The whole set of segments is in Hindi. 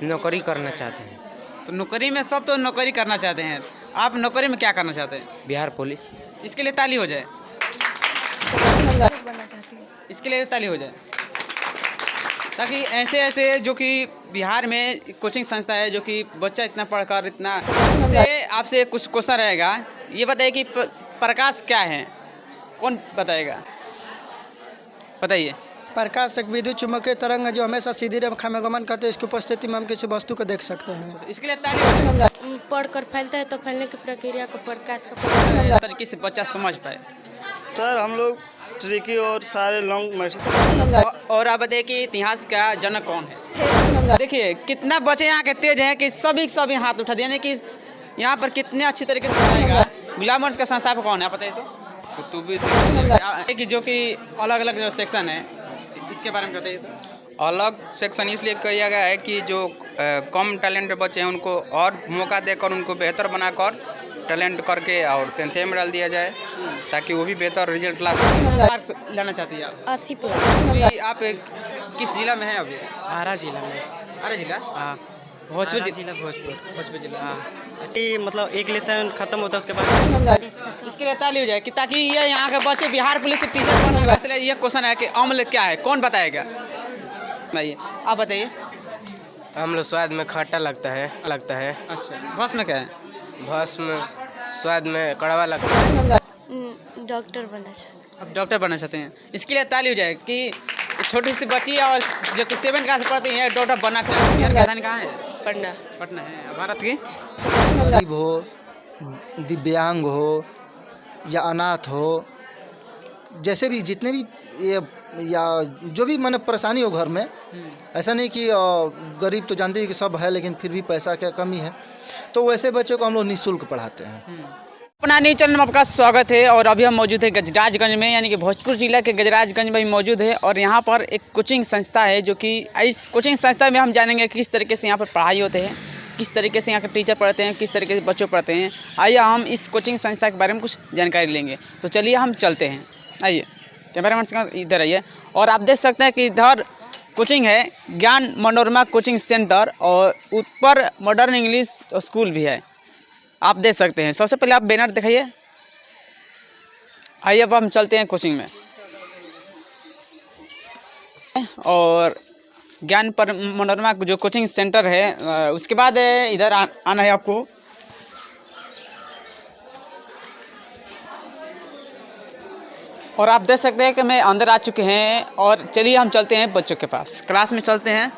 नौकरी करना चाहते हैं। तो नौकरी में सब तो नौकरी करना चाहते हैं, आप नौकरी में क्या करना चाहते हैं? बिहार पुलिस। इसके लिए ताली हो जाए, बनना चाहती हूँ। इसके लिए ताली हो जाए, ताकि ऐसे ऐसे जो कि बिहार में कोचिंग संस्था है जो कि बच्चा इतना पढ़कर इतना से आपसे कुछ क्वेश्चन रहेगा। ये बताइए कि प्रकाश क्या है, कौन बताएगा? बताइए। प्रकाश एक विद्युत चुम्बकीय तरंग है जो हमेशा सीधी रेखा में गमन करते हैं। इसकी उपस्थिति में हम किसी वस्तु को देख सकते हैं। इसके लिए ताली हो जाए, पढ़कर फैलता है तो फैलने की प्रक्रिया को प्रकाश का तरीके से बच्चा समझ पाए। सर हम लोग ट्रिकी और सारे लॉन्ग मैसेज। और आप बताइए कि इतिहास का जनक कौन है? देखिए कितना बच्चे यहाँ के तेज हैं कि सभी हाथ उठा दिए, यानी कि यहाँ पर कितने अच्छी तरीके से पढ़ाएगा। गुलाम मोहम्मद का संस्थापक कौन है बताइए तो? कि जो कि अलग अलग जो सेक्शन है इसके बारे में बताइए तो? अलग सेक्शन इसलिए किया गया है कि जो कम टैलेंट बच्चे हैं उनको और मौका देकर उनको बेहतर बनाकर टैलेंट करके और 10th में डाल दिया जाए ताकि वो भी बेहतर रिजल्ट ला सकें। मार्क्स लाना चाहती है आप? 80 प्लस। अभी आप किस जिला में हैं अभी? आरा जिला में। आरा जिला? हाँ, भोजपुर जिला भोजपुर जिला। हाँ। मतलब एक लेसन खत्म होता है उसके बाद इसके लिए ताली हो जाए कि ताकि ये यहाँ के बच्चे बिहार पुलिस से टीचर बनेंगे। इसलिए ये क्वेश्चन है कि अम्ल क्या है, कौन बताएगा? बताइए, आप बताइए। हम लोग स्वाद में खट्टा लगता है। अच्छा, भस्म क्या है? भस्म स्वाद में कड़वा लगता है। डॉक्टर बनना चाहती हूँ। अब डॉक्टर बनना चाहते हैं, इसके लिए ताली हो जाए कि छोटी सी बच्ची है और जो कि 7th क्लास पढ़ती है डॉक्टर बनना चाहती है। बिहार की राजधानी कहाँ है? पटना है। भारत की? गरीब हो, दिव्यांग हो या अनाथ हो, जैसे भी जितने भी ये या जो भी मैंने परेशानी हो घर में, ऐसा नहीं कि गरीब तो जानते हैं कि सब है लेकिन फिर भी पैसा क्या कमी है, तो वैसे बच्चों को हम लोग निःशुल्क पढ़ाते हैं। अपना न्यूज चैनल में आपका स्वागत है और अभी हम मौजूद है गजराजगंज में, यानी कि भोजपुर जिला के गजराजगंज में मौजूद है। और यहाँ पर एक कोचिंग संस्था है जो कि इस कोचिंग संस्था में हम जानेंगे किस तरीके से यहाँ पर पढ़ाई होते हैं, किस तरीके से यहाँ के टीचर पढ़ते हैं, किस तरीके से बच्चे पढ़ते हैं। आइए हम इस कोचिंग संस्था के बारे में कुछ जानकारी लेंगे। तो चलिए हम चलते हैं, आइए कैमरामैन इधर आइए। और आप देख सकते हैं कि इधर कोचिंग है ज्ञान मनोरमा कोचिंग सेंटर और ऊपर मॉडर्न इंग्लिश स्कूल भी है, आप देख सकते हैं। सबसे पहले आप बैनर दिखाइए। आइए अब हम चलते हैं कोचिंग में। और ज्ञान पर मनोरमा जो कोचिंग सेंटर है उसके बाद इधर आना है आपको। और आप देख सकते हैं कि मैं अंदर आ चुके हैं और चलिए हम चलते हैं बच्चों के पास, क्लास में चलते हैं।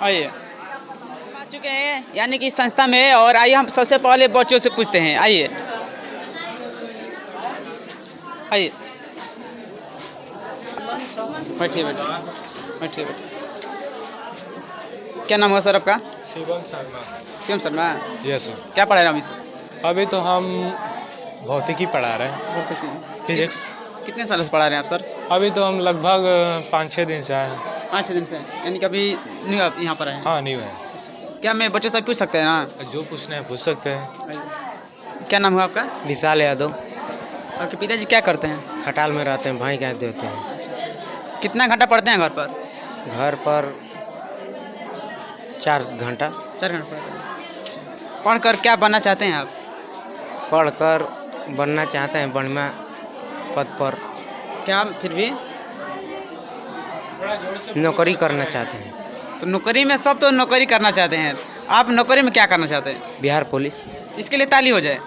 आइए आ चुके हैं यानी कि संस्था में, और आइए हम सबसे पहले बच्चों से पूछते हैं। आइए आइए बैठिए। क्या नाम है सर आपका? शिवम शर्मा। Shivam Sharma, yes sir. क्या पढ़ा रहे हैं अभी सर? अभी तो हम भौतिकी पढ़ा रहे हैं, फिजिक्स। कितने साल से पढ़ा रहे हैं आप सर? अभी तो हम लगभग 5-6 दिन से आए हैं। 5-6 दिन से, यानी कि अभी न्यू आप यहाँ पर आए हैं? हाँ न्यू है। क्या मैं बच्चों से पूछ सकते हैं ना? जो पूछना है पूछ सकते हैं। क्या नाम है आपका? विशाल यादव। आपके पिताजी क्या करते हैं? खटाल में रहते हैं, भाई गैस देते हैं। कितना घंटा पढ़ते हैं घर पर? घर पर 4 घंटा। 4 घंटा पढ़ते हैं। पढ़कर क्या बनना चाहते हैं आप? पढ़कर बनना चाहते हैं बढ़िया पद पर। क्या फिर भी नौकरी करना चाहते हैं। तो नौकरी में सब तो नौकरी करना चाहते हैं, आप नौकरी में क्या करना चाहते हैं? बिहार पुलिस। इसके लिए ताली हो जाए।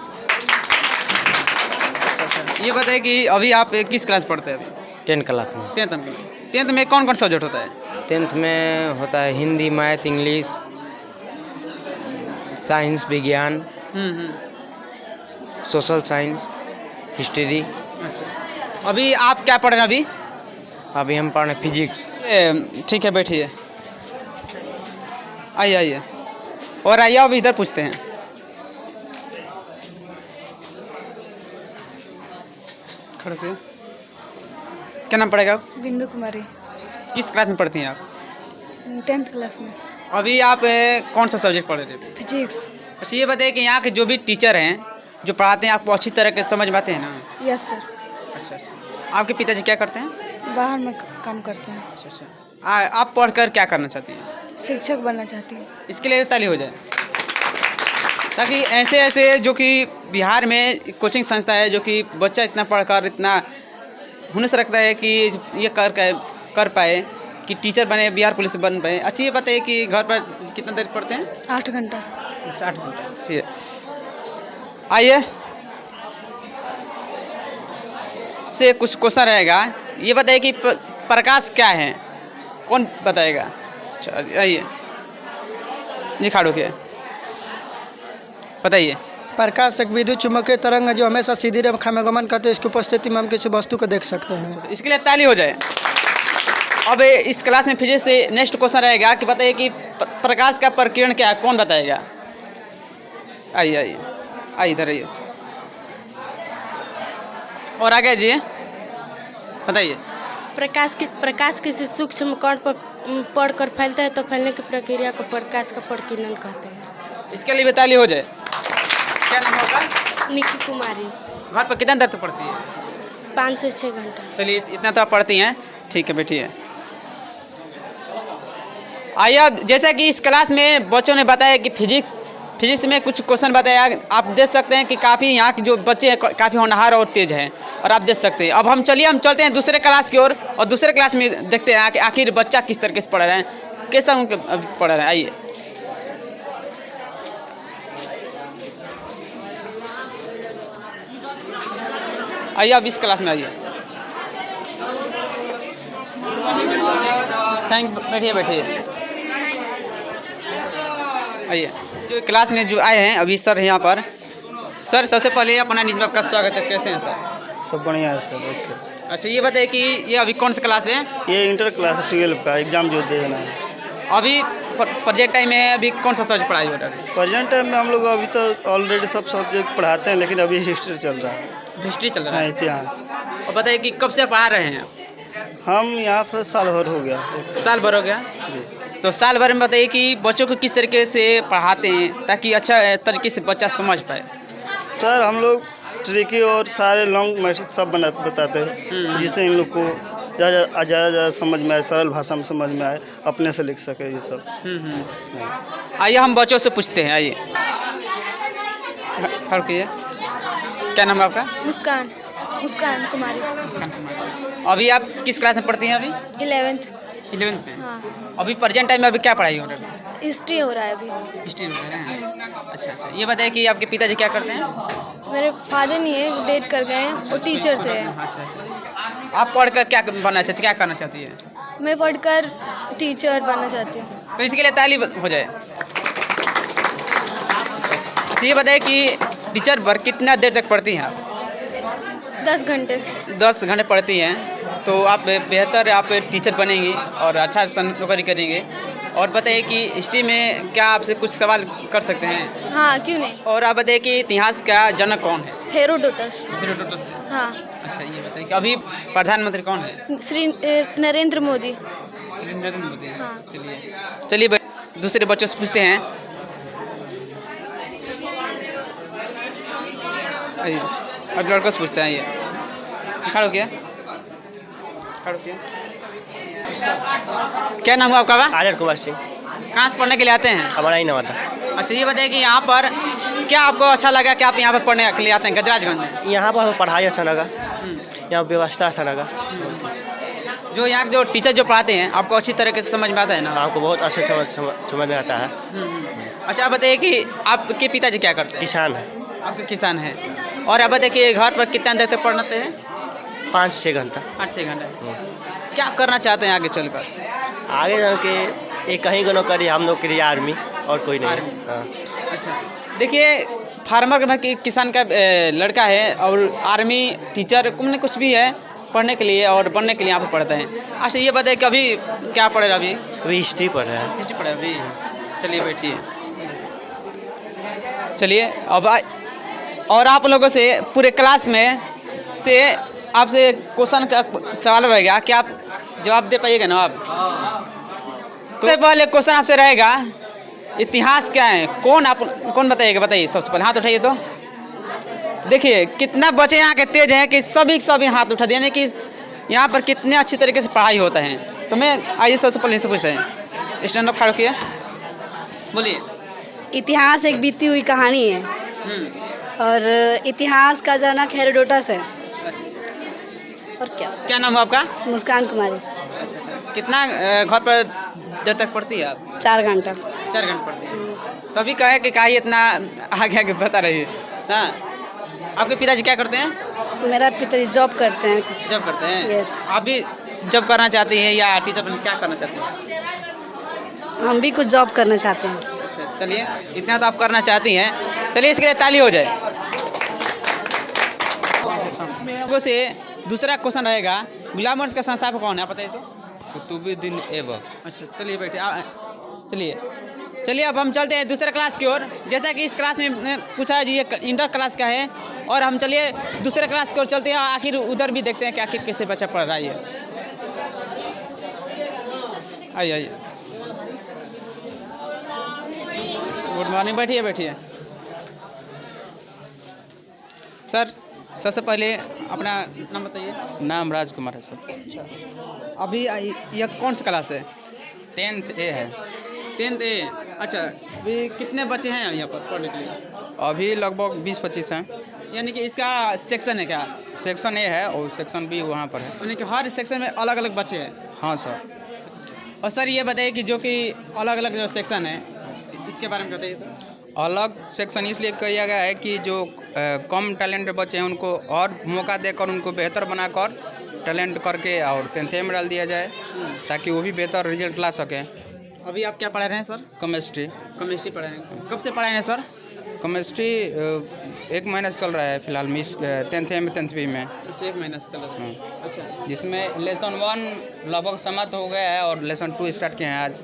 ये बताइए कि अभी आप किस क्लास पढ़ते हैं? अभी 10th क्लास में। 10th में कौन कौन सब्जेक्ट होता है? 10th में होता है हिंदी, मैथ, इंग्लिश, साइंस, विज्ञान, सोशल साइंस, हिस्ट्री। अच्छा, अभी आप क्या पढ़ रहे हैं? अभी हम पढ़ रहे हैं फिजिक्स। ठीक है, बैठिए। आइए और आइए अब इधर पूछते हैं। खड़े थे। क्या नाम पड़ेगा? बिंदु कुमारी। किस क्लास में पढ़ती हैं आप? 10th क्लास में। अभी आप कौन सा सब्जेक्ट पढ़ रहे थे? फिजिक्स। अच्छा, ये बताइए कि यहाँ के जो भी टीचर हैं जो पढ़ाते हैं आपको अच्छी तरह के समझ में आते हैं ना? Yes sir. अच्छा, आपके पिताजी क्या करते हैं? बाहर में काम करते हैं। अच्छा अच्छा। आप पढ़कर क्या करना चाहती हैं? शिक्षक बनना चाहती हूँ। इसके लिए ताली हो जाए, ताकि ऐसे ऐसे जो कि बिहार में कोचिंग संस्था है जो कि बच्चा इतना पढ़कर इतना हुनर रखता है कि ये कर पाए कि टीचर बने, बिहार पुलिस बन पाए। अच्छा ये बताइए कि घर पर कितना देर पढ़ते हैं? 8 घंटा। 8 घंटा, ठीक है। आइए से कुछ क्वेश्चन रहेगा, ये बताइए कि प्रकाश क्या है, कौन बताएगा? अच्छा आइए जी, खड़े होके बताइए। प्रकाश एक विद्युत चुम्बकीय तरंग है जो हमेशा सीधी रेखा में गमन करते हैं। इसकी उपस्थिति में हम किसी वस्तु को देख सकते हैं। इसके लिए ताली हो जाए। अब इस क्लास में फिजिक्स से नेक्स्ट क्वेश्चन रहेगा कि बताइए कि प्रकाश का प्रकीर्णन क्या है, कौन बताएगा? आइए आइए आइए, इधर आइए और आगे जी बताइए। प्रकाश किसी सूक्ष्म कण पर पड़कर फैलता है तो फैलने की प्रक्रिया को प्रकाश का प्रकीर्णन कहते हैं। इसके लिए भी ताली हो जाए। क्या नाम होगा? निकी कुमारी। घर पर कितना देर तक पढ़ती है? 5 से 6 घंटा। चलिए इतना तो आप पढ़ती हैं, ठीक है बैठिए। आइए अब जैसा कि इस क्लास में बच्चों ने बताया कि फिजिक्स में कुछ क्वेश्चन बताया, आप देख सकते हैं कि काफ़ी यहाँ के जो बच्चे हैं काफ़ी होनहार और तेज हैं, और आप देख सकते हैं। अब हम चलते हैं दूसरे क्लास की ओर, और दूसरे क्लास में देखते हैं कि आखिर बच्चा किस तरीके से पढ़ रहे हैं, कैसा उनके पढ़ रहे हैं। आइए आइए अब इस क्लास में आइए। बैठिए आइए। जो क्लास में जो आए हैं अभी सर यहाँ पर, सर सबसे पहले अपना निजी आपका स्वागत है। कैसे हैं सर? सब बढ़िया है सर। ओके। अच्छा ये बताइए कि ये अभी कौन सा क्लास है? ये इंटर क्लास 12 का एग्ज़ाम जो देना है। अभी प्रोजेक्ट टाइम में अभी कौन सा सब्जेक्ट पढ़ाई हो रहा है? प्रेजेंट टाइम में हम लोग अभी तो ऑलरेडी सब सब्जेक्ट पढ़ाते हैं, लेकिन अभी हिस्ट्री चल रहा है। हिस्ट्री चल रहा है, इतिहास। और बताइए कि कब से पढ़ा रहे हैं? हम यहाँ पर साल भर हो गया। साल भर हो गया। तो साल भर में बताइए कि बच्चों को किस तरीके से पढ़ाते हैं ताकि अच्छा तरीके से बच्चा समझ पाए? सर हम लोग ट्रिकी और सारे लॉन्ग मैसेज सब बताते हैं, जिससे इन लोग को ज़्यादा समझ में आए, सरल भाषा में समझ में आए, अपने से लिख सके ये सब। आइए हम बच्चों से पूछते हैं। आइए खड़े होइए। क्या नाम है आपका? मुस्कान कुमारी। अभी आप किस क्लास में पढ़ती हैं? अभी 11th में। हाँ। अभी प्रेजेंट टाइम में अभी क्या पढ़ाई हो रही है? हिस्ट्री हो रहा है अभी। हिस्ट्री हो रहा है। अच्छा ये बताइए कि आपके पिताजी क्या करते हैं? मेरे फादर नहीं है, डेट कर गए हैं, वो टीचर थे। अच्छा आप पढ़कर क्या बनना चाहती, क्या करना चाहती है? मैं पढ़कर टीचर बनना चाहती हूँ। तो इसके लिए ताली हो जाए। अच्छा ये बताइए कि टीचर पर कितना देर तक पढ़ती हैं आप? 10 घंटे। 10 घंटे पढ़ती हैं, तो आप बेहतर आप टीचर बनेंगी और अच्छा नौकरी करेंगे। और बताइए कि हिस्ट्री में क्या आपसे कुछ सवाल कर सकते हैं? हाँ क्यों नहीं। और आप बताइए कि इतिहास का जनक कौन है? हेरोडोटस। हेरोडोटस। हाँ। अच्छा ये बताइए कि अभी प्रधानमंत्री कौन है? श्री नरेंद्र मोदी। श्री नरेंद्र मोदी। हाँ। चलिए दूसरे बच्चों से पूछते हैं। आइए अब लड़कों से पूछते हैं। आइए खड़े हो गया। क्या नाम हुआ आपका? आर्यन कुमार सिंह। कहाँ से पढ़ने के लिए आते हैं? हमारा ही नवादा। अच्छा ये बताइए कि यहाँ पर क्या आपको अच्छा लगा कि आप यहाँ पर पढ़ने के लिए आते हैं गजराजगंज में? यहाँ पर हमें पढ़ाई अच्छा लगा, यहाँ व्यवस्था अच्छा लगा। जो यहाँ जो टीचर जो पढ़ाते हैं आपको अच्छी तरीके से समझ में आता है ना? आपको बहुत अच्छे समझ में आता है। अच्छा आप बताइए कि आपके पिताजी क्या करते हैं? किसान है। आपके किसान है। और अब देखिए घर पर कितना देर तक पढ़ते हैं? 5-6 घंटा। 8-6 घंटे। क्या करना चाहते हैं आगे चलकर? आगे चल के एक कहीं का नौकरी, हम लोग के लिए आर्मी और कोई नहीं। हाँ। अच्छा देखिए फार्मर का किसान का लड़का है और आर्मी टीचर कुछ भी है पढ़ने के लिए और बनने के लिए यहाँ पर पढ़ते हैं। अच्छा ये बताइए कि अभी क्या पढ़ रहे हैं? अभी हिस्ट्री पढ़ रहे हैं। हिस्ट्री पढ़ रहे हैं अभी। चलिए बैठिए। चलिए अब और आप लोगों से पूरे क्लास में से आपसे क्वेश्चन का सवाल रहेगा कि आप जवाब दे पाइएगा ना? आप सबसे पहले क्वेश्चन आपसे रहेगा इतिहास क्या है, कौन बताइएगा? बताइए सबसे पहले हाथ उठाइए। तो देखिए कितना बच्चे यहाँ के तेज हैं कि सभी हाथ उठा दिए, यानी कि यहाँ पर कितने अच्छी तरीके से पढ़ाई होता है। तो मैं आइए सबसे पहले से पूछते हैं, स्टैंड अप खड़ा किया, बोलिए। इतिहास एक बीती हुई कहानी है और इतिहास का जनक हेरोडोटस है। और क्या नाम है आपका? मुस्कान कुमारी। कितना घर पर देर तक पढ़ती है आप? 4 घंटा। 4 घंटे पढ़ती है। तभी कहे कि काहे इतना आगे आगे बता रही है। हाँ, आपके पिताजी क्या करते हैं? मेरा पिताजी जॉब करते हैं कुछ। जॉब करते हैं? यस। आप भी जॉब करना चाहती हैं या टीचर बनना, क्या करना चाहती हैं? हम भी कुछ जॉब करना चाहते हैं। चलिए, इतना तो आप करना चाहती हैं, चलिए इसके लिए ताली हो जाए। से दूसरा क्वेश्चन रहेगा, गुलाम मोहम्मद का संस्थापक कौन है, बताइए तो? कुतुबुद्दीन ऐबक। अच्छा, चलिए बैठिए। चलिए अब हम चलते हैं दूसरे क्लास की ओर। जैसा कि इस क्लास में पूछा है जी, ये इंटर क्लास का है, और हम चलिए दूसरे क्लास की ओर चलते हैं। आखिर उधर भी देखते हैं कि आखिर कैसे बच्चा पढ़ रहा है। आइए। गुड मॉर्निंग, बैठिए। सर, सबसे पहले अपना नाम बताइए। नाम राजकुमार है सर। अभी यह कौन सा क्लास है? 10th A है। 10th A। अच्छा, अभी कितने बच्चे हैं यहाँ पर पढ़ने के लिए? अभी लगभग 20-25 हैं। यानी कि इसका सेक्शन है क्या? सेक्शन A है और सेक्शन B वहाँ पर है। यानी कि हर सेक्शन में अलग अलग बच्चे हैं? हाँ सर। और सर ये बताइए कि जो कि अलग अलग जो सेक्शन है, इसके बारे में बताइए तो। अलग सेक्शन इसलिए किया गया है कि जो कम टैलेंटेड बच्चे हैं उनको और मौका देकर उनको बेहतर बनाकर टैलेंट करके और 10th में डाल दिया जाए, ताकि वो भी बेहतर रिजल्ट ला सकें। अभी आप क्या पढ़ा रहे हैं सर? केमिस्ट्री पढ़ा रहे हैं। कब से पढ़ा रहे हैं सर? केमिस्ट्री 1 महीना से चल रहा है फिलहाल में, 10th A में 10th B में। अच्छा, 1 महीना से चल रहा है। अच्छा, जिसमें लेसन 1 लगभग समाप्त हो गया है और लेसन 2 स्टार्ट किए हैं आज।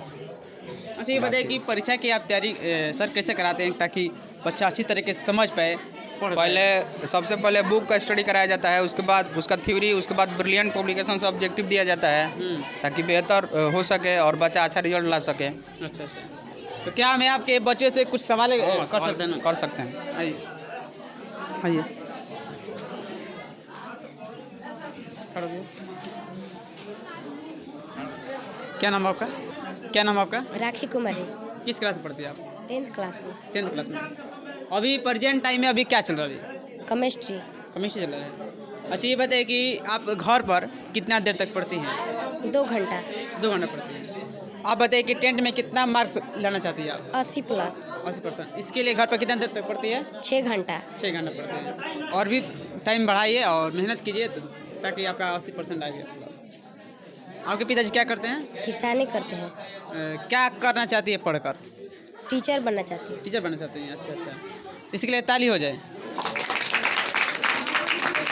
अच्छा, ये बताइए कि परीक्षा की आप तैयारी सर कैसे कराते हैं ताकि बच्चा अच्छी तरीके से समझ पाए? सबसे पहले बुक का स्टडी कराया जाता है, उसके बाद उसका थ्योरी, उसके बाद ब्रिलियंट पब्लिकेशन से ऑब्जेक्टिव दिया जाता है ताकि बेहतर हो सके और बच्चा अच्छा रिजल्ट ला सके। अच्छा। तो क्या मैं आपके बच्चे से कुछ सवाल कर सकते हैं? कर सकते हैं। आइए। क्या नाम है आपका? राखी कुमारी। किस क्लास में पढ़ती है आप? 10th क्लास में। 10th क्लास में। अभी प्रेजेंट टाइम में अभी क्या चल रहा है? केमिस्ट्री चल रहा है। अच्छा, ये बताइए कि आप घर पर कितना देर तक पढ़ती हैं? 2 घंटा। 2 घंटा पढ़ती हैं। आप बताइए कि 10th में कितना मार्क्स लाना चाहती है आप? 80+। 80%। इसके लिए घर पर कितना देर तक पढ़ती है? 6 घंटा। 6 घंटा पढ़ती है। और भी टाइम बढ़ाइए और मेहनत कीजिए ताकि आपका 80% आए। आपके पिताजी क्या करते हैं? किसानी करते हैं। क्या करना चाहती है पढ़कर? टीचर बनना चाहती है। टीचर बनना चाहते हैं। अच्छा। इसके लिए ताली हो जाए।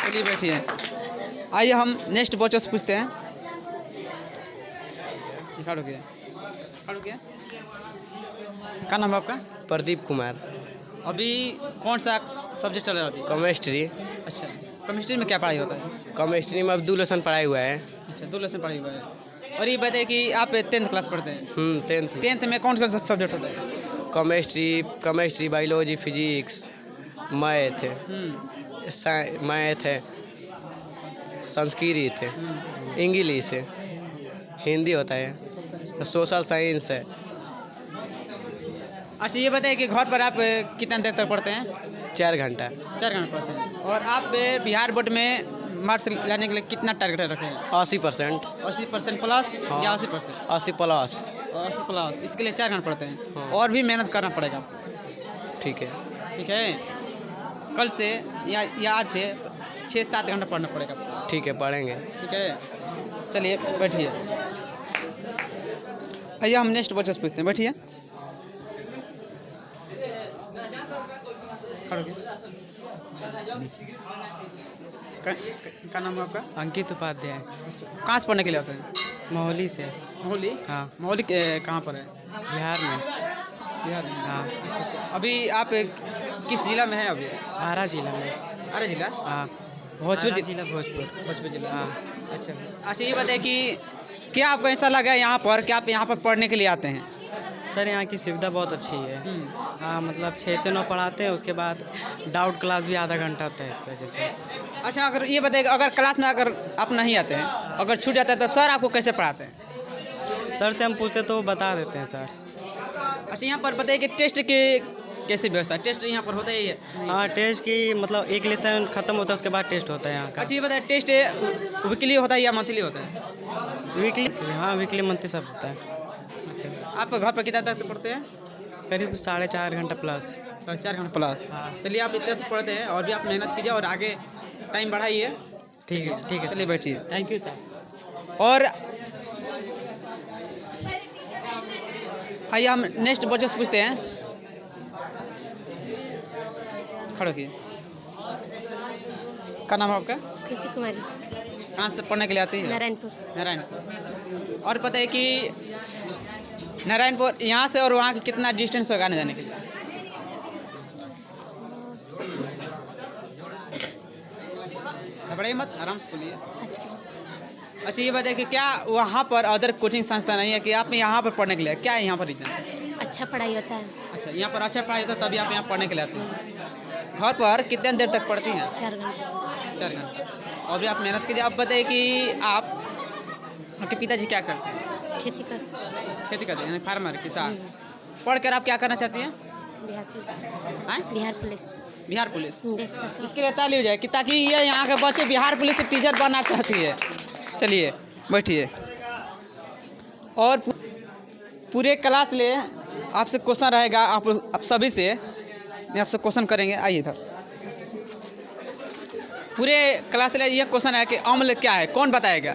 चलिए बैठिए। आइए हम नेक्स्ट बच्चों से पूछते हैं। खड़ो किया। क्या नाम है आपका? प्रदीप कुमार। अभी कौन सा सब्जेक्ट चल रहा है? केमिस्ट्री। अच्छा, केमिस्ट्री में क्या पढ़ाई होता है? केमिस्ट्री में अब 2 लेसन पढ़ाई हुआ है। अच्छा, 2 लेसन पढ़ाई हुआ है। और ये बताइए कि आप 10th क्लास पढ़ते हैं? 10th में कौन सा सब्जेक्ट होता है? केमिस्ट्री, बायोलॉजी, फिजिक्स, मैथ है, संस्कृत है, इंग्लिश है, हिंदी होता है, सोशल साइंस है। अच्छा, ये बताइए कि घर पर आप कितना देर तक पढ़ते हैं? 4 घंटा। 4 घंटा पढ़ते हैं। और आप बिहार बोर्ड में मार्क्स लाने के लिए कितना टारगेट रखे हैं? 80%। 80% प्लस या 80%? 80 प्लस। 80 प्लस। इसके लिए 4 घंटे पढ़ते हैं। और भी मेहनत करना पड़ेगा। ठीक है। कल से या आज से 6-7 घंटा पढ़ना पड़ेगा। ठीक है, पढ़ेंगे। ठीक है, चलिए बैठिए। आइए हम नेक्स्ट बच्चे से पूछते हैं। बैठिए। क्या नाम है आपका? अंकित उपाध्याय। कहाँ से पढ़ने के लिए आते हैं? मोहाली से। मोहाली? हाँ। मोहाली कहाँ पर है? बिहार में। हाँ। अच्छा। अभी आप किस जिला में हैं? अभी आरा जिला में। आरा जिला? हाँ। भोजपुर जिला। भोजपुर जिला। हाँ। अच्छा, ये बताइए कि क्या आपको ऐसा लगा यहाँ पर कि आप यहाँ पर पढ़ने के लिए आते हैं? सर यहाँ की सुविधा बहुत अच्छी है। हाँ मतलब 6 से 9 पढ़ाते हैं, उसके बाद डाउट क्लास भी आधा घंटा होता है इसकी वजह से। अच्छा, अगर ये बताइए, अगर क्लास में अगर आप नहीं आते हैं, अगर छूट जाता है तो सर आपको कैसे पढ़ाते हैं? सर से हम पूछते तो बता देते हैं सर। अच्छा, यहाँ पर बताइए कि टेस्ट की कैसी व्यवस्था है? टेस्ट यहाँ पर होता ही है? हाँ टेस्ट की मतलब एक लेसन खत्म होता है उसके बाद टेस्ट होता है यहाँ का। अच्छा, ये बताइए टेस्ट वीकली होता है या मंथली होता है? वीकली, हाँ वीकली मंथली सब होता है। अच्छा, आप घर पर कितना तक पढ़ते हैं? करीब 4.5 घंटा प्लस। 4.5 घंटा प्लस। चलिए, आप इतना तो पढ़ते हैं और भी आप मेहनत कीजिए और आगे टाइम बढ़ाइए। ठीक है ठीक है, चलिए बैठिए। Thank you sir. और आइए हम नेक्स्ट बच्चों से पूछते हैं। खड़ो की, क्या नाम है आपका? खुशी कुमारी, कहाँ से पढ़ने के लिए आती है? नारायणपुर। नारायणपुर। और पता है कि नारायणपुर यहाँ से और वहाँ के कितना डिस्टेंस होगा आने जाने के लिए? घबराइए मत, आराम से बोलिए। अच्छा, ये बताइए कि क्या वहाँ पर अदर कोचिंग संस्था नहीं है कि आप यहाँ पर पढ़ने के लिए? क्या है यहाँ पर रीजन? अच्छा पढ़ाई होता है। अच्छा, यहाँ पर अच्छा पढ़ाई होता है तभी आप यहाँ पढ़ने के लिए आते हैं। घर पर कितने देर तक पढ़ती हैं? 4 घंटे। 4 घंटे। और भी आप मेहनत कीजिए। आप बताइए कि आपके पिताजी क्या करते हैं? खेती करते हैं। खेती करते हैं, यानी फार्मर, किसान। पढ़कर आप क्या करना चाहती हैं? बिहार पुलिस। हैं? बिहार पुलिस। बिहार पुलिस। देश का सब। इसके लिए ताली हो जाए कि ताकि ये यहाँ के बच्चे बिहार पुलिस से टीचर बनना चाहती है। चलिए बैठिए। और पूरे क्लास ले आपसे क्वेश्चन रहेगा, आप सभी से मैं आपसे क्वेश्चन करेंगे। आइए इधर। पूरे क्लास ले ये क्वेश्चन है कि अम्ल क्या है, कौन बताएगा?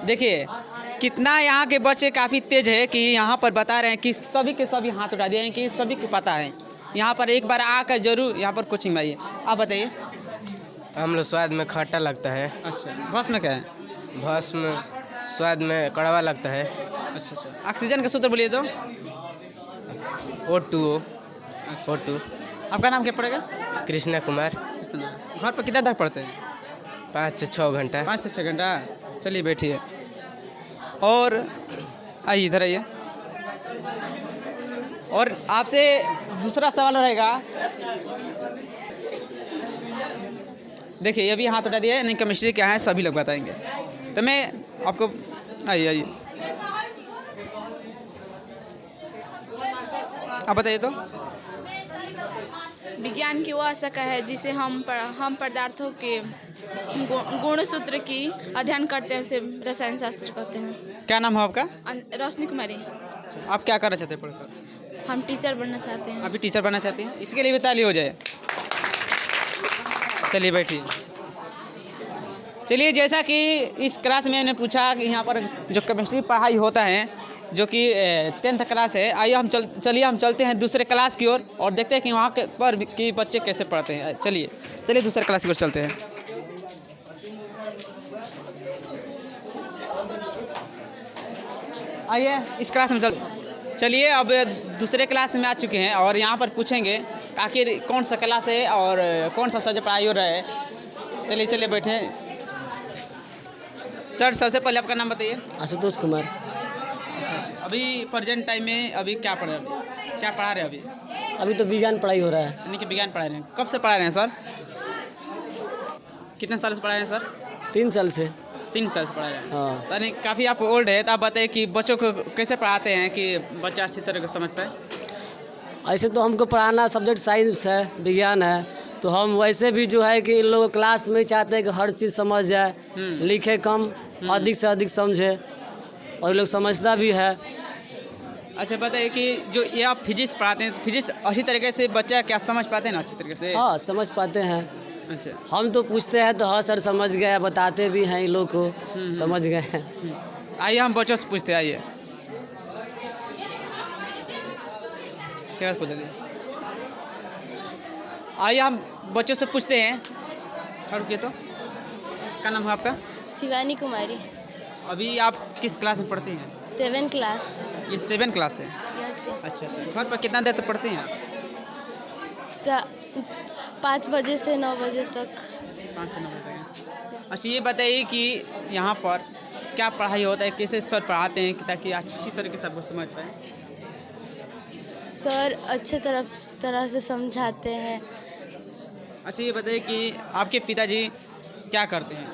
देखिए कितना यहाँ के बच्चे काफ़ी तेज है कि यहाँ पर बता रहे हैं कि सभी के सभी हाथ उठा दिए हैं कि सभी को पता है। यहाँ पर एक बार आकर जरूर यहाँ पर कोचिंग में आइए। आप बताइए। अम्ल स्वाद में खट्टा लगता है। अच्छा, भस्म में क्या है? भस्म स्वाद में कड़वा लगता है। अच्छा अच्छा। ऑक्सीजन का सूत्र बोलिए तो? O2O। O2। आपका नाम क्या पड़ेगा? कृष्णा कुमार। घर पर कितना तक पढ़ते हैं? 5 से 6 घंटा। 5 से 6 घंटा। चलिए बैठिए। और आइए इधर आइए। और आपसे दूसरा सवाल रहेगा। देखिए ये भी हाथ उठा दिया है, नहीं केमिस्ट्री क्या है सभी लोग बताएंगे। तो मैं आपको आइए आइए आप बताइए तो। विज्ञान की वह शाखा है जिसे हम पदार्थों के गुण सूत्र की अध्ययन करते हैं, उसे रसायन शास्त्र कहते हैं। क्या नाम है आपका? रोशनी कुमारी। आप क्या करना चाहते हैं पढ़कर? हम टीचर बनना चाहते हैं। अभी टीचर बनना चाहती हैं? इसके लिए भी ताली हो जाए। चलिए बैठिए। चलिए, जैसा कि इस क्लास में मैंने पूछा कि यहाँ पर जो केमिस्ट्री पढ़ाई होता है जो कि 10th क्लास है, आइए हम चलते हैं दूसरे क्लास की ओर और देखते हैं कि वहाँ के पर कि बच्चे कैसे पढ़ते हैं। चलिए दूसरे क्लास की ओर चलते हैं। आइए इस क्लास में चलिए अब दूसरे क्लास में आ चुके हैं और यहाँ पर पूछेंगे आखिर कौन सा क्लास है और कौन सा सब्जेक्ट पढ़ाई हो रहा है। चलिए बैठे। सर सबसे पहले आपका नाम बताइए। आशुतोष कुमार। अभी प्रेजेंट टाइम में अभी क्या पढ़ रहे हैं? क्या पढ़ा रहे हैं अभी? अभी तो विज्ञान पढ़ाई हो रहा है। यानी कि विज्ञान पढ़ा रहे हैं। कब से पढ़ा रहे हैं सर? कितने साल से पढ़ा रहे हैं सर? 3 साल से। 3 साल से पढ़ा रहे हैं। हाँ। यानी काफ़ी आप ओल्ड है। तो आप बताइए कि बच्चों को कैसे पढ़ाते हैं कि बच्चा अच्छी तरह से समझ पाए? ऐसे तो हमको पढ़ाना सब्जेक्ट साइंस है, विज्ञान है, तो हम वैसे भी जो है कि इन लोग क्लास में चाहते हैं कि हर चीज़ समझ जाए, लिखे कम अधिक से अधिक समझे और लोग समझता भी है। अच्छा बताइए कि जो ये आप फिजिक्स पढ़ाते हैं, फिजिक्स अच्छी तरीके से बच्चा क्या समझ पाते हैं ना अच्छी तरीके से? हाँ समझ पाते हैं। अच्छा, हम तो पूछते हैं तो हाँ सर समझ गए, बताते भी हैं इन लोग को समझ गए हैं। आइए हम बच्चों से पूछते हैं। आइए क्या पूछ रहे? आइए हम बच्चों से पूछते हैं। रुकिए तो। क्या नाम है आपका? शिवानी कुमारी। अभी आप किस क्लास में पढ़ती हैं? 7 क्लास। ये 7 क्लास है। यस। अच्छा। घर पर कितना देर तक पढ़ती हैं आप? 5 बजे से 9 बजे तक। 5 से 9 बजे तक। अच्छा ये बताइए कि यहाँ पर क्या पढ़ाई होता है, कैसे सर पढ़ाते हैं ताकि अच्छी तरीके से आपको समझ पाए? सर अच्छे तरह से समझाते हैं। अच्छा ये बताइए कि आपके पिताजी क्या करते हैं?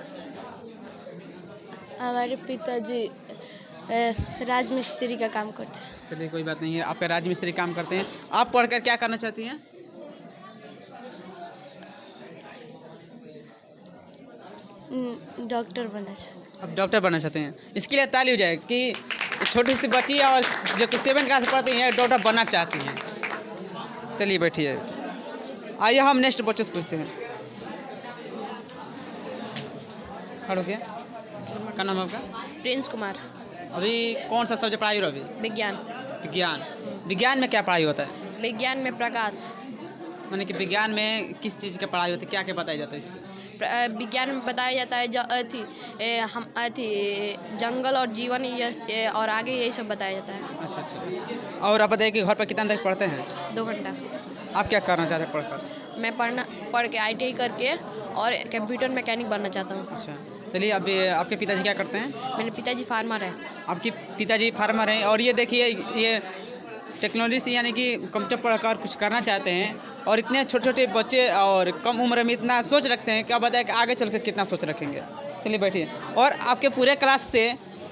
हमारे पिताजी राजमिस्त्री का काम करते हैं। चलिए कोई बात नहीं है, आपका राजमिस्त्री काम करते हैं। आप पढ़कर क्या करना चाहती हैं? डॉक्टर बनना चाहते हैं। अब डॉक्टर बनना चाहते हैं। इसके लिए ताली हो जाए कि छोटी सी बच्ची और जो कि 7th क्लास पढ़ती हैं डॉक्टर बनना चाहती हैं। चलिए बैठिए। आइए हम नेक्स्ट बच्चों से पूछते हैं। खड़ो क्या नाम है आपका? प्रिंस कुमार। अभी कौन सा सब्जेक्ट पढ़ाई हो रहा है? अभी विज्ञान। विज्ञान में क्या पढ़ाई होता है? विज्ञान में प्रकाश। माने कि विज्ञान में किस चीज़ की पढ़ाई होती है, क्या क्या बताया जाता है इसमें? विज्ञान में बताया जाता है जंगल और जीवन और आगे यही सब बताया जाता है। अच्छा। और आप बताइए कि घर पर कितना देर पढ़ते हैं? 2 घंटा। आप क्या करना चाहते हैं पढ़कर? मैं पढ़ के ITI करके और कंप्यूटर मैकेनिक बनना चाहता हूँ। अच्छा चलिए। अभी आपके पिताजी क्या करते हैं? मेरे पिताजी फार्मर हैं। आपके पिताजी फार्मर हैं। और ये देखिए ये टेक्नोलॉजी से यानी कि कंप्यूटर पढ़कर कुछ करना चाहते हैं और इतने छोटे छोटे बच्चे और कम उम्र में इतना सोच रखते हैं, क्या बताया कि आगे चलकर कितना सोच रखेंगे। चलिए बैठिए। और आपके पूरे क्लास से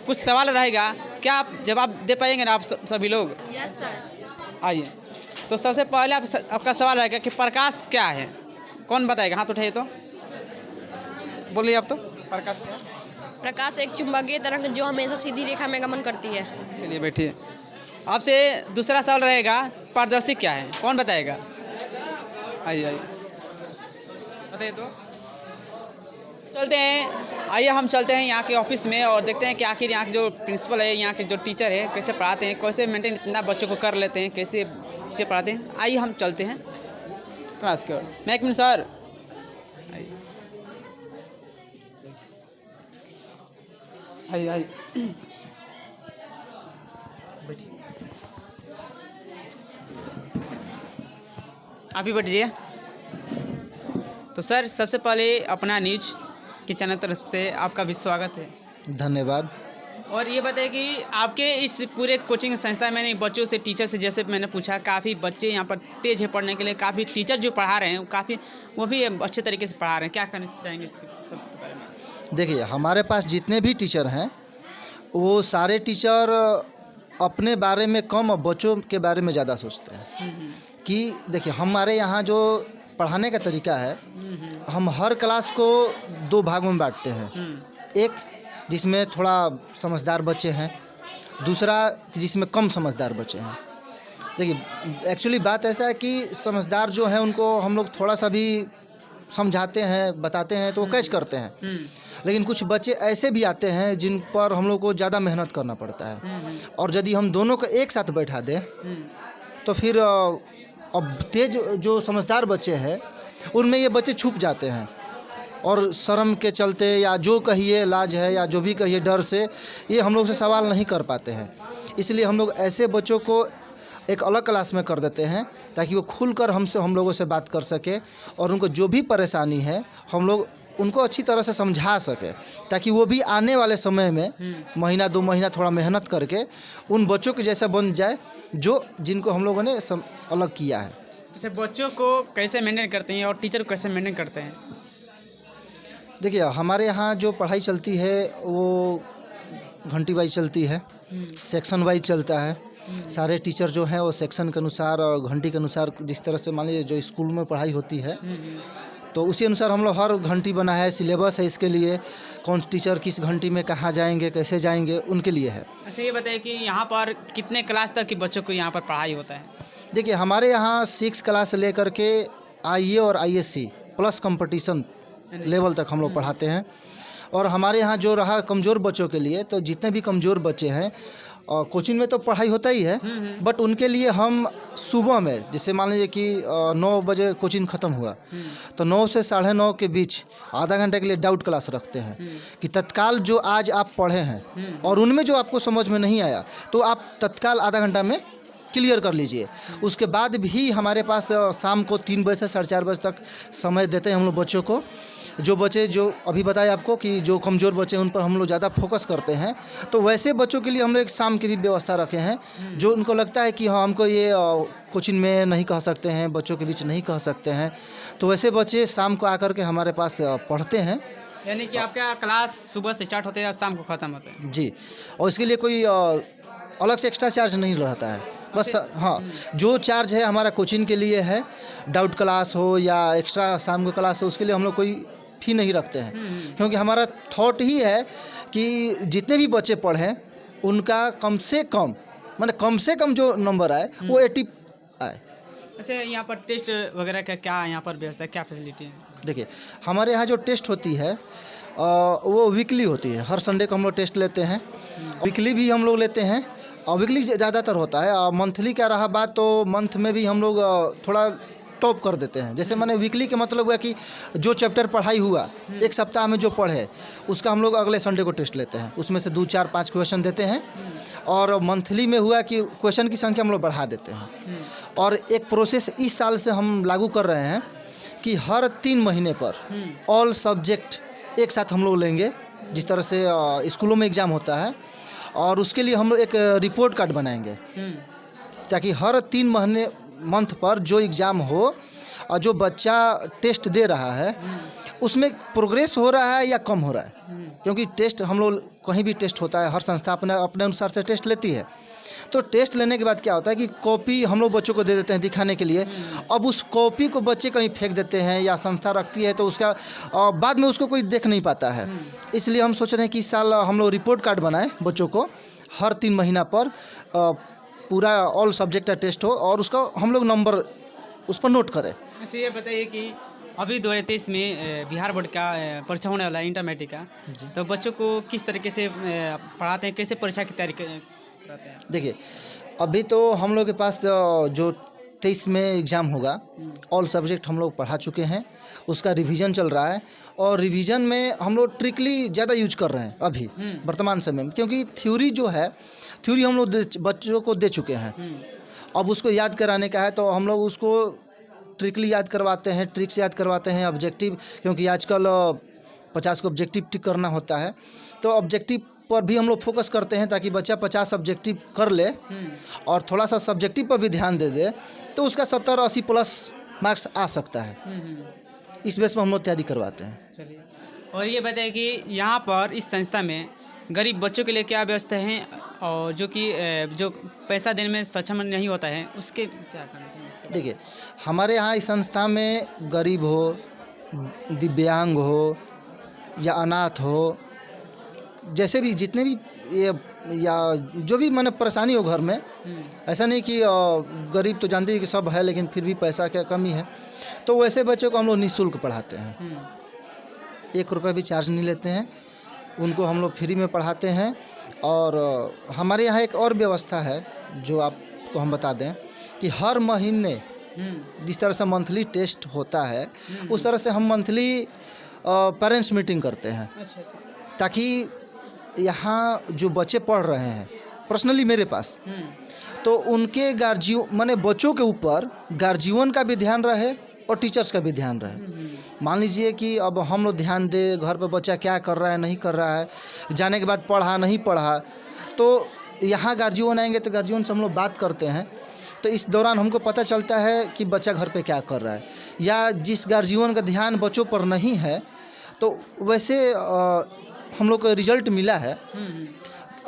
कुछ सवाल रहेगा, क्या आप जवाब दे पाएंगे ना आप सभी लोग? Yes sir. आइए तो सबसे पहले आपका सवाल रहेगा कि प्रकाश क्या है? कौन बताएगा? हाथ उठाइए तो बोलिए आप तो। प्रकाश क्या है? प्रकाश एक चुंबकीय तरंग जो हमेशा सीधी रेखा में गमन करती है। चलिए बैठिए। आपसे दूसरा सवाल रहेगा, पारदर्शी क्या है? कौन बताएगा? आइए बताइए तो। चलते हैं। आइए हम चलते हैं यहाँ के ऑफिस में और देखते हैं कि आखिर यहाँ के जो प्रिंसिपल है, यहाँ के जो टीचर है, कैसे पढ़ाते हैं, कैसे मेंटेन इतना बच्चों को कर लेते हैं, कैसे पढ़ाते हैं। आइए हम चलते हैं क्लास की ओर। मैं 1 मिनट सर। आइए बैठिए। आप ही बैठिए। तो सर सबसे पहले अपना न्यूज की चैनल तरफ से आपका भी स्वागत है। धन्यवाद। और ये बताइए कि आपके इस पूरे कोचिंग संस्था में बच्चों से, टीचर से, जैसे मैंने पूछा, काफ़ी बच्चे यहाँ पर तेज है पढ़ने के लिए, काफ़ी टीचर जो पढ़ा रहे हैं वो भी अच्छे तरीके से पढ़ा रहे हैं। क्या करना चाहेंगे इसके सब के बारे में? देखिए हमारे पास जितने भी टीचर हैं वो सारे टीचर अपने बारे में कम और बच्चों के बारे में ज़्यादा सोचते हैं। कि देखिए हमारे यहाँ जो पढ़ाने का तरीका है, हम हर क्लास को 2 भागों में बांटते हैं। एक जिसमें थोड़ा समझदार बच्चे हैं, दूसरा जिसमें कम समझदार बच्चे हैं। देखिए एक्चुअली बात ऐसा है कि समझदार जो है उनको हम लोग थोड़ा सा भी समझाते हैं, बताते हैं तो वो कैच करते हैं। लेकिन कुछ बच्चे ऐसे भी आते हैं जिन पर हम लोग को ज़्यादा मेहनत करना पड़ता है। और यदि हम दोनों को एक साथ बैठा दें तो फिर अब तेज जो समझदार बच्चे हैं उनमें ये बच्चे छुप जाते हैं और शर्म के चलते या जो कहिए लाज है या जो भी कहिए डर से ये हम लोग से सवाल नहीं कर पाते हैं। इसलिए हम लोग ऐसे बच्चों को एक अलग क्लास में कर देते हैं ताकि वो खुलकर हम लोगों से बात कर सके और उनको जो भी परेशानी है हम लोग उनको अच्छी तरह से समझा सके, ताकि वो भी आने वाले समय में महीना 2 महीना थोड़ा मेहनत करके उन बच्चों के जैसा बन जाए जिनको हम लोगों ने अलग किया है। अच्छा, बच्चों को कैसे मेंटेन करते हैं और टीचर को कैसे मेंटेन करते हैं? देखिए हमारे यहाँ जो पढ़ाई चलती है वो घंटी वाइज चलती है, सेक्शन वाइज चलता है। सारे टीचर जो हैं वो सेक्शन के अनुसार और घंटी के अनुसार, जिस तरह से मान लीजिए जो स्कूल में पढ़ाई होती है तो उसी अनुसार हम लोग हर घंटी बना है, सिलेबस है इसके लिए, कौन टीचर किस घंटी में कहाँ जाएंगे, कैसे जाएंगे, उनके लिए है। अच्छा ये बताइए कि यहाँ पर कितने क्लास तक के बच्चों को यहाँ पर पढ़ाई होता है? देखिए हमारे यहाँ 6 क्लास से लेकर के IE और ISC प्लस कंपटीशन लेवल तक हम लोग पढ़ाते हैं। और हमारे यहाँ जो रहा कमज़ोर बच्चों के लिए, तो जितने भी कमज़ोर बच्चे हैं कोचिंग में तो पढ़ाई होता ही है, बट उनके लिए हम सुबह में, जैसे मान लीजिए कि 9 बजे कोचिंग ख़त्म हुआ तो 9 से 9:30 के बीच आधा घंटे के लिए डाउट क्लास रखते हैं कि तत्काल जो आज आप पढ़े हैं और उनमें जो आपको समझ में नहीं आया तो आप तत्काल आधा घंटा में क्लियर कर लीजिए। उसके बाद भी हमारे पास शाम को 3 बजे से 4:30 बजे तक समय देते हैं हम लोग बच्चों को। जो बच्चे जो अभी बताए आपको कि जो कमज़ोर बच्चे हैं उन पर हम लोग ज़्यादा फोकस करते हैं, तो वैसे बच्चों के लिए हम लोग एक शाम की भी व्यवस्था रखे हैं। जो उनको लगता है कि हाँ हमको ये कोचिंग में नहीं कह सकते हैं, बच्चों के बीच नहीं कह सकते हैं, तो वैसे बच्चे शाम को आकर के हमारे पास पढ़ते हैं। यानी कि आपका क्लास सुबह से स्टार्ट होते हैं और शाम को ख़त्म होते हैं जी, और इसके लिए कोई अलग से एक्स्ट्रा चार्ज नहीं रहता है। बस हाँ, जो चार्ज है हमारा कोचिंग के लिए है, डाउट क्लास हो या एक्स्ट्रा शाम को क्लास हो, उसके लिए हम लोग कोई फी नहीं रखते हैं। क्योंकि हमारा थॉट ही है कि जितने भी बच्चे पढ़ें उनका कम से कम जो नंबर आए वो 80 आए। अच्छा, यहाँ पर टेस्ट वगैरह का क्या यहाँ पर व्यवस्था है, क्या फैसिलिटी है? देखिए, हमारे यहाँ जो टेस्ट होती है वो वीकली होती है। हर संडे को हम लोग टेस्ट लेते हैं। वीकली भी हम लोग लेते हैं और वीकली ज़्यादातर होता है। और मंथली का रहा बात तो मंथ में भी हम लोग थोड़ा टॉप कर देते हैं। जैसे मैंने वीकली के मतलब हुआ कि जो चैप्टर पढ़ाई हुआ एक सप्ताह में जो पढ़े उसका हम लोग अगले संडे को टेस्ट लेते हैं। उसमें से 2, 4, 5 क्वेश्चन देते हैं। और मंथली में हुआ कि क्वेश्चन की संख्या हम लोग बढ़ा देते हैं। और एक प्रोसेस इस साल से हम लागू कर रहे हैं कि हर 3 महीने पर ऑल सब्जेक्ट एक साथ हम लोग लेंगे। जिस तरह से स्कूलों में एग्ज़ाम होता है, और उसके लिए हम लोग एक रिपोर्ट कार्ड बनाएंगे ताकि हर 3 मंथ पर जो एग्ज़ाम हो और जो बच्चा टेस्ट दे रहा है उसमें प्रोग्रेस हो रहा है या कम हो रहा है। क्योंकि टेस्ट हम लोग कहीं भी टेस्ट होता है, हर संस्था अपने अनुसार से टेस्ट लेती है। तो टेस्ट लेने के बाद क्या होता है कि कॉपी हम लोग बच्चों को दे देते हैं दिखाने के लिए। अब उस कॉपी को बच्चे कहीं फेंक देते हैं या संस्था रखती है तो उसका बाद में उसको कोई देख नहीं पाता है। इसलिए हम सोच रहे हैं कि इस साल हम लोग रिपोर्ट कार्ड बनाएं बच्चों को, हर 3 महीना पर पूरा ऑल सब्जेक्ट का टेस्ट हो और उसका हम लोग नंबर उस पर नोट करें। अच्छा, ये बताइए कि अभी 2023 में बिहार बोर्ड का परीक्षा होने वाला है, इंटरमीडिएट का, तो बच्चों को किस तरीके से पढ़ाते हैं, कैसे परीक्षा की तैयारी कराते हैं? देखिए, अभी तो हम लोग के पास जो 23 में एग्ज़ाम होगा, ऑल सब्जेक्ट हम लोग पढ़ा चुके हैं, उसका रिवीजन चल रहा है। और रिवीजन में हम लोग ट्रिकली ज़्यादा यूज कर रहे हैं अभी वर्तमान समय में, क्योंकि थ्योरी जो है थ्योरी हम लोग बच्चों को दे चुके हैं। अब उसको याद कराने का है तो हम लोग उसको ट्रिकली याद करवाते हैं, ट्रिक से याद करवाते हैं। ऑब्जेक्टिव, क्योंकि आजकल 50 को ऑब्जेक्टिव टिक करना होता है, तो ऑब्जेक्टिव पर भी हम लोग फोकस करते हैं ताकि बच्चा 50 ऑब्जेक्टिव कर ले और थोड़ा सा सब्जेक्टिव पर भी ध्यान दे दे तो उसका 70-80 प्लस मार्क्स आ सकता है। इस बेस पर हम लोग तैयारी करवाते हैं। चलिए, और ये बताइए कि यहाँ पर इस संस्था में गरीब बच्चों के लिए क्या व्यवस्था है, और जो पैसा देने में सक्षम नहीं होता है उसके क्या करना चाहिए? देखिए, हमारे यहाँ इस संस्था में गरीब हो, दिव्यांग हो या अनाथ हो, जैसे भी जितने भी ये या जो भी मैंने परेशानी हो घर में, ऐसा नहीं कि गरीब तो जानते हैं कि सब है लेकिन फिर भी पैसा क्या कमी है, तो वैसे बच्चों को हम लोग निःशुल्क पढ़ाते हैं। 1 रुपये भी चार्ज नहीं लेते हैं, उनको हम लोग फ्री में पढ़ाते हैं। और हमारे यहाँ एक और व्यवस्था है जो आपको हम बता दें कि हर महीने जिस तरह से मंथली टेस्ट होता है उस तरह से हम मंथली पेरेंट्स मीटिंग करते हैं, ताकि यहाँ जो बच्चे पढ़ रहे हैं पर्सनली मेरे पास, तो उनके गार्जियन माने बच्चों के ऊपर गार्जियन का भी ध्यान रहे और टीचर्स का भी ध्यान रहे। मान लीजिए कि अब हम लोग ध्यान दे घर पे बच्चा क्या कर रहा है नहीं कर रहा है, जाने के बाद पढ़ा नहीं पढ़ा, तो यहाँ गार्जियन आएंगे तो गार्जियन से हम लोग बात करते हैं। तो इस दौरान हमको पता चलता है कि बच्चा घर पे क्या कर रहा है, या जिस गार्जियन का ध्यान बच्चों पर नहीं है तो वैसे हम लोग को रिजल्ट मिला है।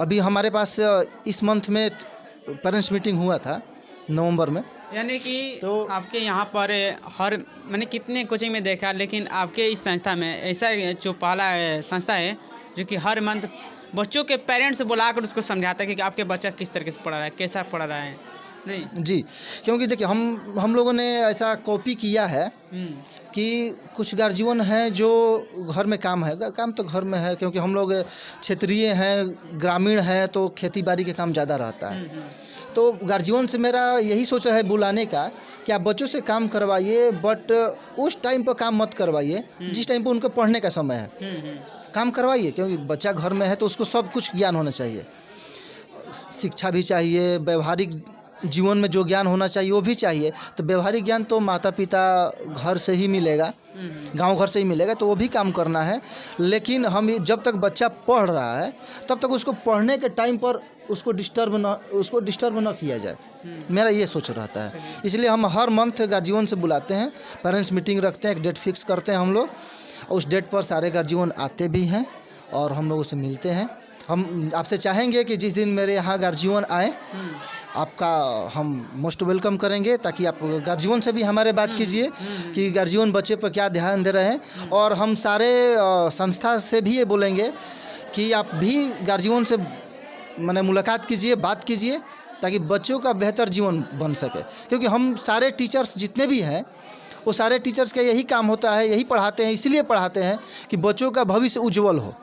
अभी हमारे पास इस मंथ में पेरेंट्स मीटिंग हुआ था नवंबर में। यानी कि तो आपके यहाँ पर हर मैंने कितने कोचिंग में देखा, लेकिन आपके इस संस्था में ऐसा जो पहला संस्था है जो कि हर मंथ बच्चों के पेरेंट्स से बुलाकर उसको समझाता है कि आपके बच्चा किस तरीके से पढ़ रहा है, कैसा पढ़ रहा है। नहीं जी, क्योंकि देखिए हम लोगों ने ऐसा कॉपी किया है कि कुछ गार्जियन हैं जो घर में काम तो घर में है, क्योंकि हम लोग क्षेत्रीय हैं, ग्रामीण हैं, तो खेती बाड़ी के काम ज़्यादा रहता है। तो गार्जियन से मेरा यही सोच है बुलाने का कि आप बच्चों से काम करवाइए, बट उस टाइम पर काम मत करवाइए जिस टाइम पर उनके पढ़ने का समय है। काम करवाइए, क्योंकि बच्चा घर में है तो उसको सब कुछ ज्ञान होना चाहिए, शिक्षा भी चाहिए, व्यवहारिक जीवन में जो ज्ञान होना चाहिए वो भी चाहिए। तो व्यवहारिक ज्ञान तो माता पिता घर से ही मिलेगा, गांव घर से ही मिलेगा, तो वो भी काम करना है। लेकिन हम जब तक बच्चा पढ़ रहा है तब तक उसको पढ़ने के टाइम पर उसको डिस्टर्ब ना किया जाए, मेरा ये सोच रहता है। इसलिए हम हर मंथ गार्जियन से बुलाते हैं, पेरेंट्स मीटिंग रखते हैं, एक डेट फिक्स करते हैं हम लोग, उस डेट पर सारे गार्जियन आते भी हैं और हम लोग उससे मिलते हैं। हम आपसे चाहेंगे कि जिस दिन मेरे यहाँ गार्जियन आए आपका हम मोस्ट वेलकम करेंगे, ताकि आप गार्जियन से भी हमारे बात कीजिए कि गार्जियन बच्चे पर क्या ध्यान दे रहे हैं। और हम सारे संस्था से भी ये बोलेंगे कि आप भी गार्जियन से मैंने मुलाकात कीजिए, बात कीजिए, ताकि बच्चों का बेहतर जीवन बन सके। क्योंकि हम सारे टीचर्स जितने भी हैं वो सारे टीचर्स का यही काम होता है, यही पढ़ाते हैं, इसलिए पढ़ाते हैं कि बच्चों का भविष्य उज्जवल हो।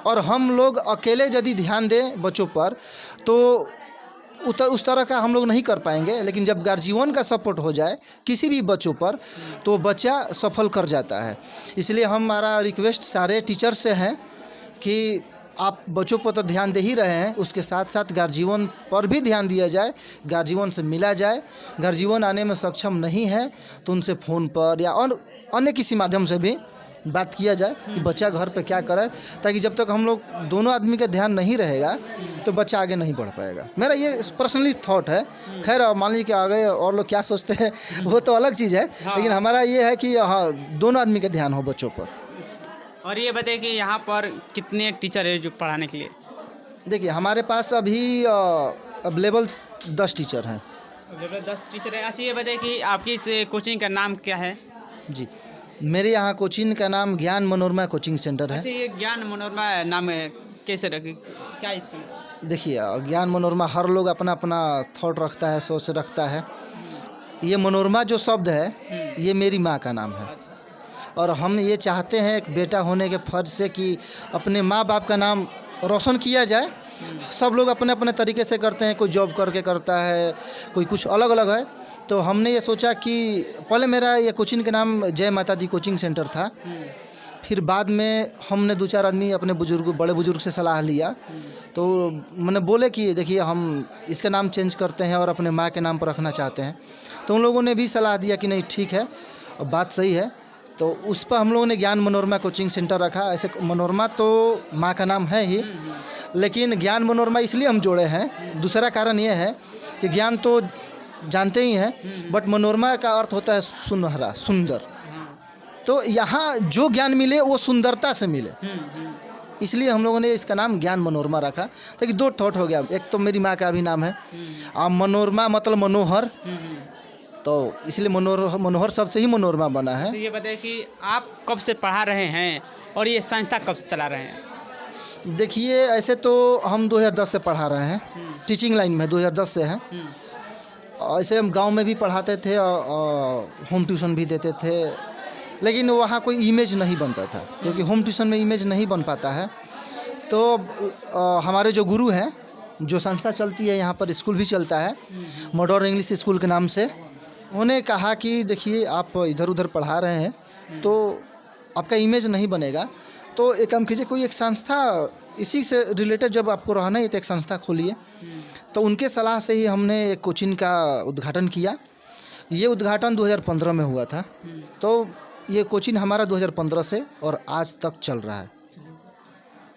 और हम लोग अकेले यदि ध्यान दें बच्चों पर तो उस तरह का हम लोग नहीं कर पाएंगे। लेकिन जब गार्जियन का सपोर्ट हो जाए किसी भी बच्चों पर तो बच्चा सफल कर जाता है। इसलिए हमारा रिक्वेस्ट सारे टीचर्स से है कि आप बच्चों पर तो ध्यान दे ही रहे हैं, उसके साथ साथ गार्जियन पर भी ध्यान दिया जाए, गार्जियन से मिला जाए। गार्जियन आने में सक्षम नहीं है तो उनसे फ़ोन पर या अन्य किसी माध्यम से भी बात किया जाए कि बच्चा घर पे क्या करे, ताकि जब तक हम लोग दोनों आदमी का ध्यान नहीं रहेगा तो बच्चा आगे नहीं बढ़ पाएगा। मेरा ये पर्सनली थॉट है। खैर मान लीजिए कि आगे और लोग क्या सोचते हैं वो तो अलग चीज़ है, लेकिन हमारा ये है कि हाँ दोनों आदमी का ध्यान हो बच्चों पर। और ये बताइए कि यहाँ पर कितने टीचर है जो पढ़ाने के लिए? देखिए हमारे पास अभी अवेलेबल 10 टीचर हैं। अवेलेबल 10 टीचर है। अच्छा ये बताइए कि आपकी इस कोचिंग का नाम क्या है? जी, मेरे यहाँ कोचिंग का नाम ज्ञान मनोरमा कोचिंग सेंटर है। अच्छा ये ज्ञान मनोरमा नाम है, कैसे रखी, क्या इसका? देखिए ज्ञान मनोरमा हर लोग अपना अपना थॉट रखता है, सोच रखता है। ये मनोरमा जो शब्द है ये मेरी माँ का नाम है और हम ये चाहते हैं एक बेटा होने के फर्ज से कि अपने माँ बाप का नाम रोशन किया जाए। सब लोग अपने अपने तरीके से करते हैं, कोई जॉब करके करता है, कोई कुछ अलग अलग है। तो हमने ये सोचा कि पहले मेरा ये कोचिंग का नाम जय माता दी कोचिंग सेंटर था, फिर बाद में हमने 2-4 आदमी अपने बड़े बुजुर्ग से सलाह लिया तो मैंने बोले कि देखिए हम इसका नाम चेंज करते हैं और अपने माँ के नाम पर रखना चाहते हैं। तो उन लोगों ने भी सलाह दिया कि नहीं ठीक है, बात सही है। तो उस पर हम लोगों ने ज्ञान मनोरमा कोचिंग सेंटर रखा। ऐसे मनोरमा तो माँ का नाम है ही, लेकिन ज्ञान मनोरमा इसलिए हम जोड़े हैं, दूसरा कारण ये है कि ज्ञान तो जानते ही हैं बट मनोरमा का अर्थ होता है सुनहरा, सुंदर। तो यहाँ जो ज्ञान मिले वो सुंदरता से मिले, इसलिए हम लोगों ने इसका नाम ज्ञान मनोरमा रखा। ताकि 2 थॉट हो गया, एक तो मेरी माँ का भी नाम है और मनोरमा मतलब मनोहर, तो इसलिए मनोहर शब्द से ही मनोरमा बना है। तो ये बताइए कि आप कब से पढ़ा रहे हैं और ये संस्था कब से चला रहे हैं? देखिए ऐसे तो हम 2010 से पढ़ा रहे हैं, टीचिंग लाइन में 2010 से है। ऐसे हम गांव में भी पढ़ाते थे और होम ट्यूशन भी देते थे, लेकिन वहाँ कोई इमेज नहीं बनता था क्योंकि होम ट्यूशन में इमेज नहीं बन पाता है। तो हमारे जो गुरु हैं, जो संस्था चलती है यहाँ पर स्कूल भी चलता है मॉडर्न इंग्लिश स्कूल के नाम से, उन्होंने कहा कि देखिए आप इधर उधर पढ़ा रहे हैं तो आपका इमेज नहीं बनेगा, तो एक काम कीजिए, कोई एक संस्था इसी से रिलेटेड जब आपको रहना है तो एक संस्था खोलिए। तो उनके सलाह से ही हमने एक कोचिंग का उद्घाटन किया। ये उद्घाटन 2015 में हुआ था, तो ये कोचिंग हमारा 2015 से और आज तक चल रहा है।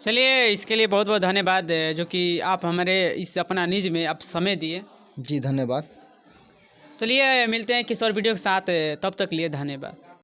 चलिए इसके लिए बहुत बहुत धन्यवाद जो कि आप हमारे इस अपना निज में आप समय दिए। जी धन्यवाद। चलिए मिलते हैं किसी और वीडियो के साथ, तब तक लिए धन्यवाद।